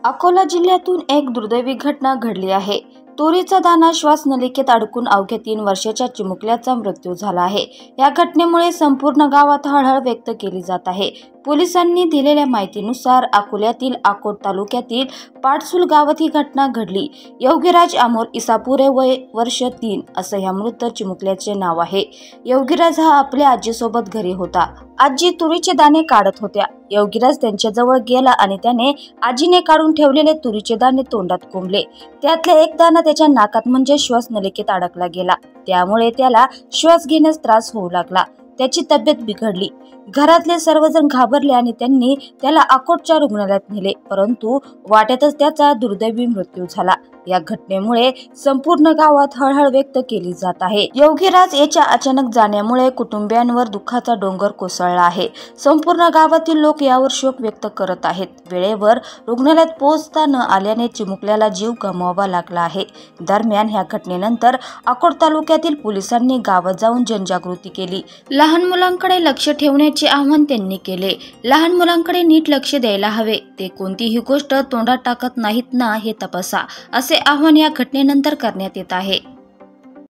अकोला जिल्ह्यातून एक दुर्दैवी घटना घडली आहे। तुरीचा दाणा श्वास नलिकेत अडकून अवघ्या 3 वर्षाच्या चिमुकल्याचा मृत्यू झाला आहे। या घटनेमुळे संपूर्ण गावात हळहळ व्यक्त केली जात आहे। पोलिसांनी दिलेल्या माहितीनुसार अकोल्यातील अकोट तालुक्यातील पाटसूल गावात ही घटना घडली। योगीराज अमोल इसापुरे वय वर्ष 3 असं ह्या मृत चिमुकल्याचे नाव आहे। योगीराज हा आपल्या आजीसोबत घरी होता। आजी तुरीचे दाणे काढत होत्या। योगीराज त्यांच्याजवळ गेला आणि त्याने आजीने काढून ठेवलेले तुरीचे दाणे तोंडात कोंबले। त्यातले एक दाणा त्याच्या नाकात म्हणजे श्वास नलिकेत अडकला गेला। त्यामुळे त्याला श्वास घेण्यास त्रास होऊ लागला। त्याची तब्येत बिघडली। घरातले सर्वजण घाबरले आणि त्यांनी त्याला अकोटच्या रुग्णालयात नेले, परंतु वाटेतच त्याचा दुर्दैवी मृत्यू झाला। या घटनेमुळे संपूर्ण गावात हळहळ व्यक्त केली जात आहे। योगीराज याच्या अचानक जाण्यामुळे कुटुंबियांवर दुःखाचा डोंगर कोसळला आहे। संपूर्ण गावातील लोक यावर शोक व्यक्त करत आहेत। वेळेवर रुग्णालयात पोहोचता न आल्याने चिमुकल्याला जीव गमवावा लागला आहे। दरम्यान ह्या घटनेनंतर अकोट तालुक्यातील पोलिसांनी गावात जाऊन जनजागृती केली। लहान मुलांकडे लक्ष ठेवण्याचे आवाहन त्यांनी केले। लहान मुलांकडे नीट लक्ष द्यायला हवे, ते कोणतीही गोष्ट तोंडात टाकत नाहीत ना हे तपासा, असे आवाहन या घटनेनंतर करण्यात येत आहे।